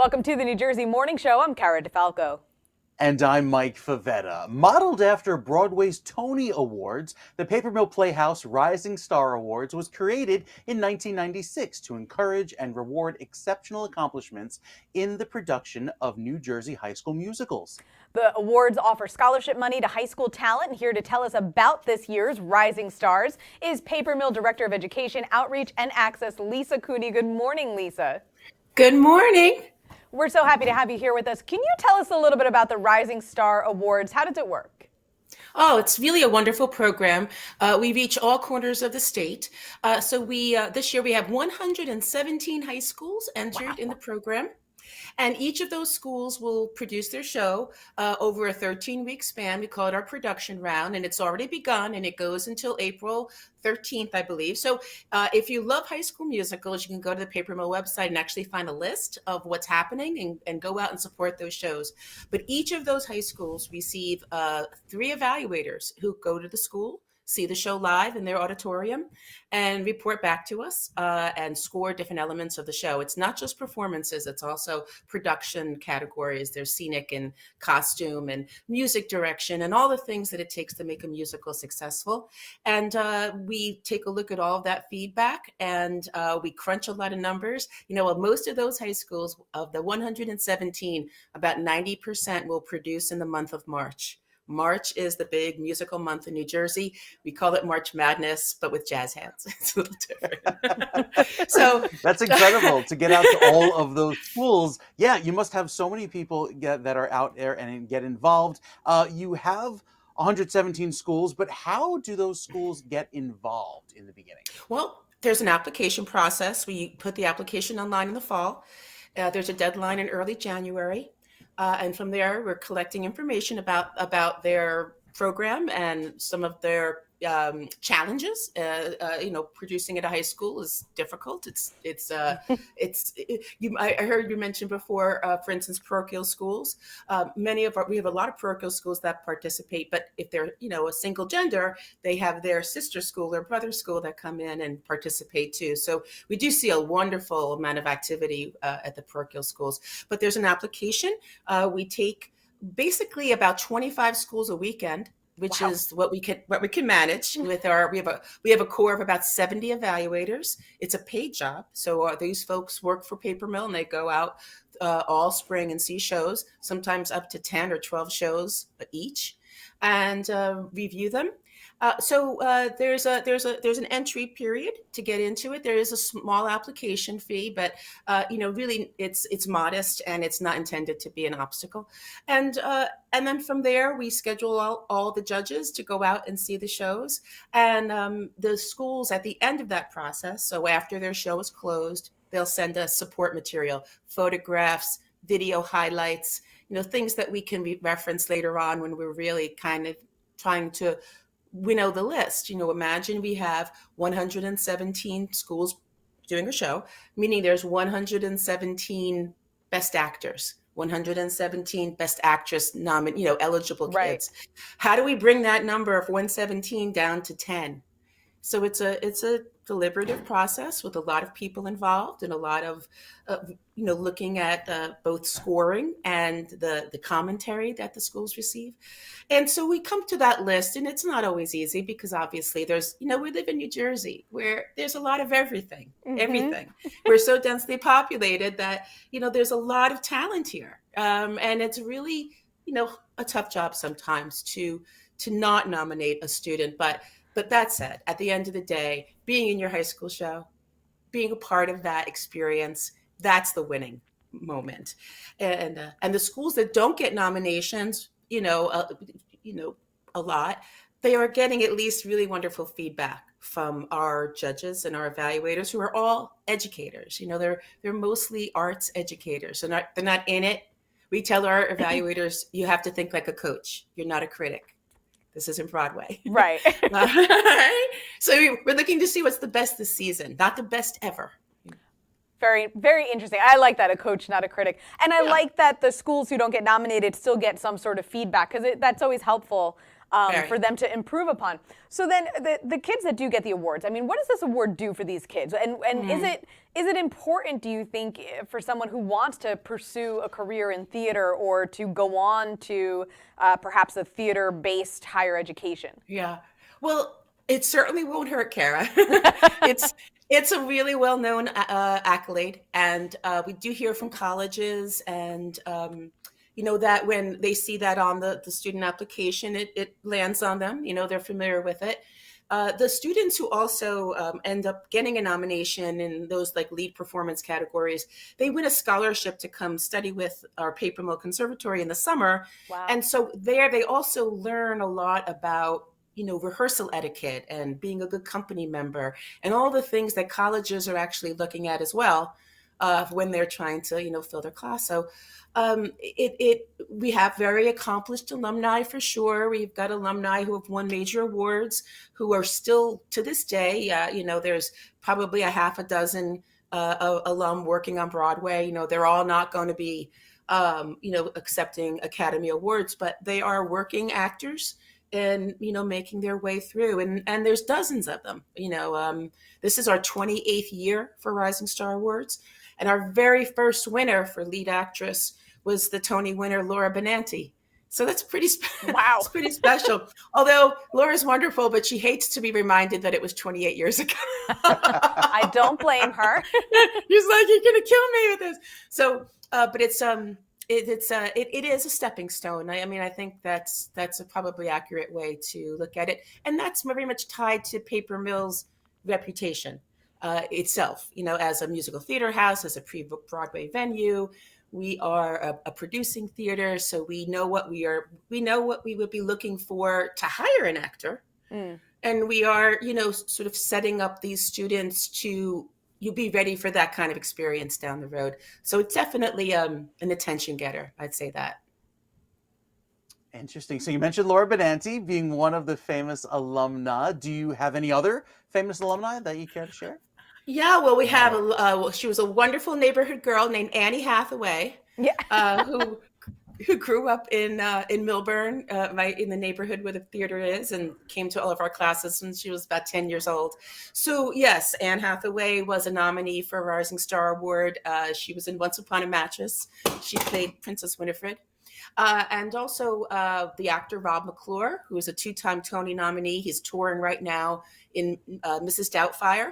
Welcome to the New Jersey Morning Show. I'm Cara DeFalco. And I'm Mike Favetta. Modeled after Broadway's Tony Awards, the Paper Mill Playhouse Rising Star Awards was created in 1996 to encourage and reward exceptional accomplishments in the production of New Jersey high school musicals. The awards offer scholarship money to high school talent. And here to tell us about this year's Rising Stars is Paper Mill Director of Education, Outreach, and Access, Lisa Cooney. Good morning, Lisa. Good morning. We're so happy to have you here with us. Can you tell us a little bit about the Rising Star Awards? How does it work? Oh, it's really a wonderful program. We reach all corners of the state. This year we have 117 high schools entered in the program. And each of those schools will produce their show over a 13-week span. We call it our production round, and it's already begun, and it goes until April 13th, I believe. So if you love high school musicals, you can go to the Paper Mill website and actually find a list of what's happening and go out and support those shows. But each of those high schools receive 3 evaluators who go to the school, see the show live in their auditorium, and report back to us and score different elements of the show. It's not just performances, it's also production categories. There's scenic and costume and music direction and all the things that it takes to make a musical successful. And we take a look at all of that feedback, and we crunch a lot of numbers. Most of those high schools, of the 117, about 90% will produce in the month of March. March is the big musical month in New Jersey. We call it March Madness, but with jazz hands. It's a little different. So that's incredible to get out to all of those schools. Yeah, you must have so many people that are out there and get involved. You have 117 schools, but how do those schools get involved in the beginning? Well, there's an application process. We put the application online in the fall. There's a deadline in early January. And from there, we're collecting information about their program and some of their challenges. Producing at a high school is difficult. I heard you mention before, for instance, parochial schools. We have a lot of parochial schools that participate, but if they're a single gender, they have their sister school or brother school that come in and participate too. So we do see a wonderful amount of activity at the parochial schools. But there's an application. We take basically about 25 schools a weekend, which is what we can manage with we have a core of about 70 evaluators. It's a paid job. So these folks work for Paper Mill, and they go out all spring and see shows, sometimes up to 10 or 12 shows each, and review them. There's an entry period to get into it. There is a small application fee, but really it's modest, and it's not intended to be an obstacle. And then from there, we schedule all the judges to go out and see the shows. And the schools at the end of that process, so after their show is closed, they'll send us support material, photographs, video highlights, things that we can reference later on when we're really kind of trying to winnow the list. Imagine we have 117 schools doing a show, meaning there's 117 best actors, 117 best actress eligible kids. Right. How do we bring that number of 117 down to 10? So it's a deliberative process with a lot of people involved and a lot of looking at both scoring and the commentary that the schools receive. And so we come to that list, and it's not always easy because obviously there's we live in New Jersey where there's a lot of everything. We're so densely populated that there's a lot of talent here, and it's really a tough job sometimes to not nominate a student. But that said, at the end of the day, being in your high school show, being a part of that experience, that's the winning moment. And the schools that don't get nominations, a lot, they are getting at least really wonderful feedback from our judges and our evaluators, who are all educators. They're mostly arts educators. They're not in it. We tell our evaluators, you have to think like a coach. You're not a critic. This isn't Broadway. Right. So we're looking to see what's the best this season, not the best ever. Very, very interesting. I like that, a coach, not a critic. And I like that the schools who don't get nominated still get some sort of feedback, because that's always helpful. Very. for them to improve upon. So then the kids that do get the awards, I mean, what does this award do for these kids? And is it important, do you think, for someone who wants to pursue a career in theater or to go on to perhaps a theater-based higher education? Yeah. Well, it certainly won't hurt, Kara. it's it's a really well-known accolade, and we do hear from colleges, and that when they see that on the student application, it lands on them. They're familiar with it. The students who also end up getting a nomination in those like lead performance categories, they win a scholarship to come study with our Paper Mill Conservatory in the summer. Wow. And so there they also learn a lot about rehearsal etiquette and being a good company member and all the things that colleges are actually looking at as well when they're trying to fill their class. So we have very accomplished alumni for sure. We've got alumni who have won major awards who are still to this day. There's probably a half a dozen alum working on Broadway. They're all not going to be accepting Academy Awards, but they are working actors and making their way through, and there's dozens of them. This is our 28th year for Rising Star Awards, and our very first winner for lead actress was the Tony winner Laura Benanti. So that's wow. It's pretty special. Although Laura's wonderful, but she hates to be reminded that it was 28 years ago. I don't blame her. She's like, you're gonna kill me with this. So, but it is a stepping stone. I mean, I think that's a probably accurate way to look at it, and that's very much tied to Paper Mill's reputation itself. As a musical theater house, as a pre-Broadway venue, we are a producing theater, so we know what we would be looking for to hire an actor, and we are sort of setting up these students to you'll be ready for that kind of experience down the road. So it's definitely an attention getter. I'd say that. Interesting. So you mentioned Laura Benanti being one of the famous alumna. Do you have any other famous alumni that you care to share? Yeah, well, we have she was a wonderful neighborhood girl named Annie Hathaway, who grew up in Milburn, right in the neighborhood where the theater is, and came to all of our classes when she was about 10 years old. So yes, Anne Hathaway was a nominee for a Rising Star Award. She was in Once Upon a Mattress. She played Princess Winifred. And also the actor Rob McClure, who is a 2-time Tony nominee. He's touring right now in Mrs. Doubtfire,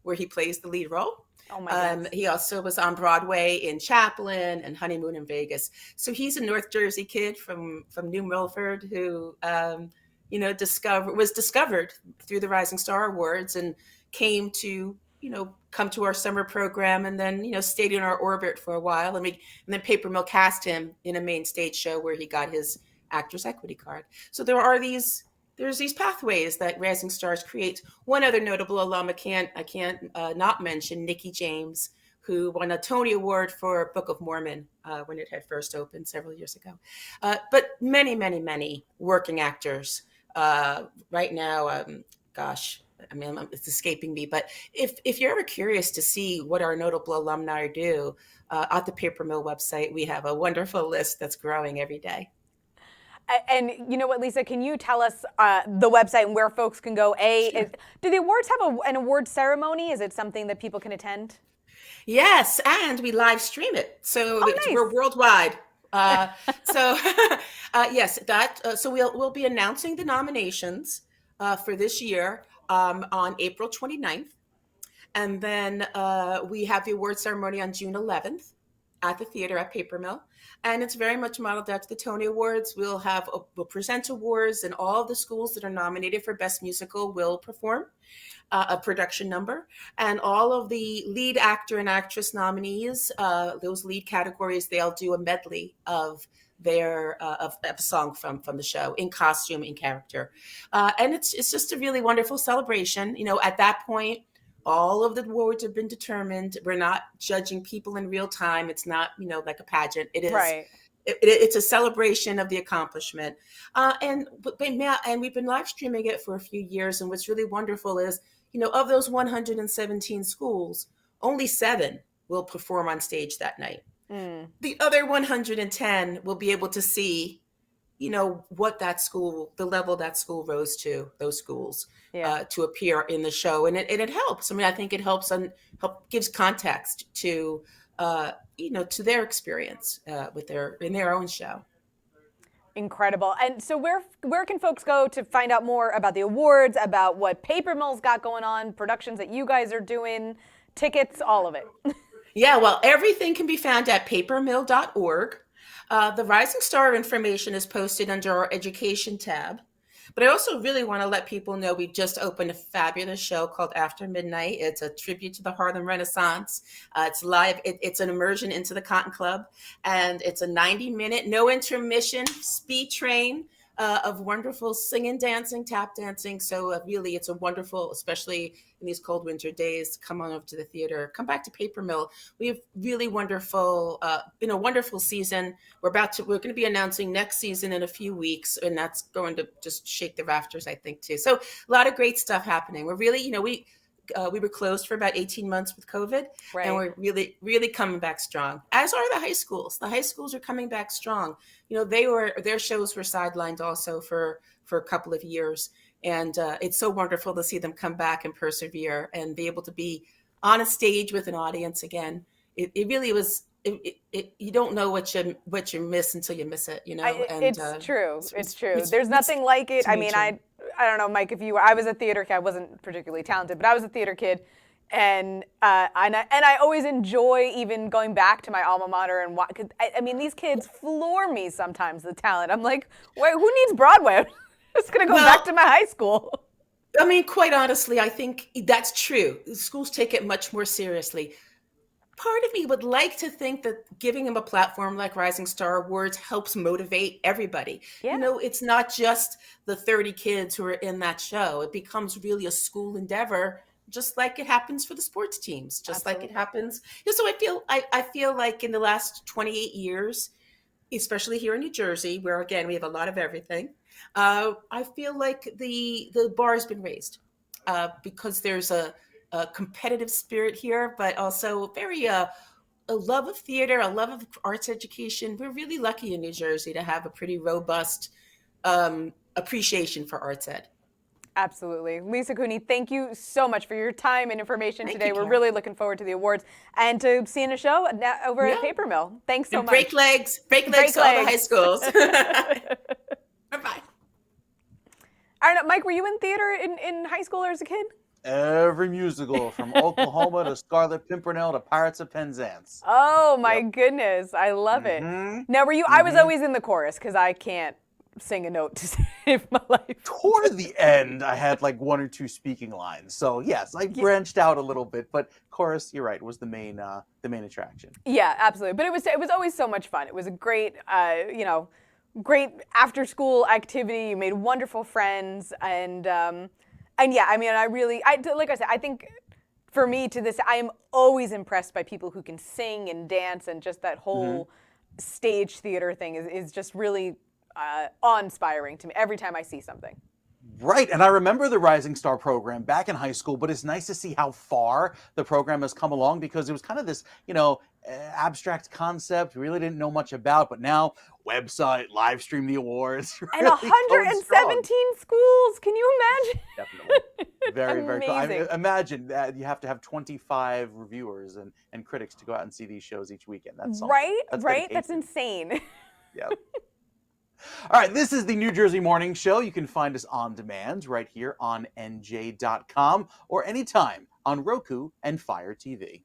where he plays the lead role. Oh my goodness. He also was on Broadway in Chaplin and Honeymoon in Vegas. So he's a North Jersey kid from New Milford who, was discovered through the Rising Star Awards and came to, come to our summer program and then, stayed in our orbit for a while. And then Paper Mill cast him in a main stage show where he got his Actors Equity Card. So there's these pathways that Rising Stars creates. One other notable alum I can't not mention, Nikki James, who won a Tony Award for Book of Mormon when it had first opened several years ago. But many, many, many working actors right now. It's escaping me. But if you're ever curious to see what our notable alumni do, at the Paper Mill website, we have a wonderful list that's growing every day. And you know what, Lisa, can you tell us the website and where folks can go? Sure. Do the awards have an award ceremony? Is it something that people can attend? Yes, and we live stream it. So nice. We're worldwide. Yes, so we'll be announcing the nominations for this year on April 29th. And then we have the award ceremony on June 11th at the theater at Paper Mill. And it's very much modeled after the Tony Awards. We'll present awards, and all of the schools that are nominated for Best Musical will perform a production number. And all of the lead actor and actress nominees, those lead categories, they'll do a medley of their of a song from the show in costume, in character. And it's just a really wonderful celebration. At that point, all of the awards have been determined. We're not judging people in real time. It's not, like a pageant. It is. Right. It's a celebration of the accomplishment. And we've been live streaming it for a few years. And what's really wonderful is, of those 117 schools, only 7 will perform on stage that night. The other 110 will be able to see what that school, the level that school rose to, those schools, Yeah. to appear in the show, and it helps. I mean, I think it helps and gives context to to their experience with in their own show. Incredible. And so where can folks go to find out more about the awards, about what Paper Mill's got going on, productions that you guys are doing, tickets, all of it? Yeah, well, everything can be found at papermill.org. The Rising Star information is posted under our education tab. But I also really want to let people know we've just opened a fabulous show called After Midnight. It's a tribute to the Harlem Renaissance. It's live. It's an immersion into the Cotton Club. And it's a 90-minute, no intermission, speed train of wonderful singing, dancing, tap dancing. So really, it's a wonderful, especially in these cold winter days, come on over to the theater. Come back to Paper Mill. We have really wonderful, been a wonderful season. We're going to be announcing next season in a few weeks, and that's going to just shake the rafters, I think, too. So a lot of great stuff happening. We're really, we were closed for about 18 months with COVID, Right. and we're really, really coming back strong, as are the high schools. The high schools are coming back strong. Their shows were sidelined also for a couple of years. And it's so wonderful to see them come back and persevere and be able to be on a stage with an audience again. It really was. You don't know what you miss until you miss it. It's true. It's true. There's nothing like it. I mean, I don't know, Mike. I was a theater kid. I wasn't particularly talented, but I was a theater kid, and I always enjoy even going back to my alma mater and watch. I mean, these kids floor me sometimes. The talent. I'm like, wait, who needs Broadway? I'm just gonna go back to my high school. I mean, quite honestly, I think that's true. Schools take it much more seriously. Part of me would like to think that giving them a platform like Rising Star Awards helps motivate everybody. Yeah. It's not just the 30 kids who are in that show. It becomes really a school endeavor, just like it happens for the sports teams, just Absolutely. like it happens. So I feel like in the last 28 years, especially here in New Jersey, where again we have a lot of everything, I feel like the bar has been raised because there's a competitive spirit here, but also a love of theater, a love of arts education. We're really lucky in New Jersey to have a pretty robust appreciation for arts ed. Absolutely. Lisa Cooney, thank you so much for your time and information Thank today. you, We're Karen. really looking forward to the awards and to seeing a show over at Yeah. Paper Mill. Thanks so And much. break legs to all the high schools. Bye-bye. I don't know, Mike, were you in theater in high school or as a kid? Every musical from Oklahoma to Scarlet Pimpernel to Pirates of Penzance. Oh my Yep. goodness, I love it. Mhm. Now, were you? I was always in the chorus because I can't sing a note to save my life. Toward the end, I had like one or two speaking lines. So yes, I branched out a little bit, but chorus, you're right, was the main attraction. Yeah, absolutely. But it was always so much fun. It was a great, great after school activity. You made wonderful friends, and yeah, I mean, like I said, I think for me to this, I am always impressed by people who can sing and dance, and just that whole stage theater thing is just really awe-inspiring to me every time I see something. Right, and I remember the Rising Star program back in high school, but it's nice to see how far the program has come along because it was kind of this, abstract concept we really didn't know much about, but now website, live stream the awards. And really 117 schools, can you imagine? Definitely. Very, very cool. I mean, Amazing. imagine that you have to have 25 reviewers and critics to go out and see these shows each weekend. That's something. Right? That's Right? That's dedication. insane. Yeah. All right, this is the New Jersey Morning Show. You can find us on demand right here on NJ.com or anytime on Roku and Fire TV.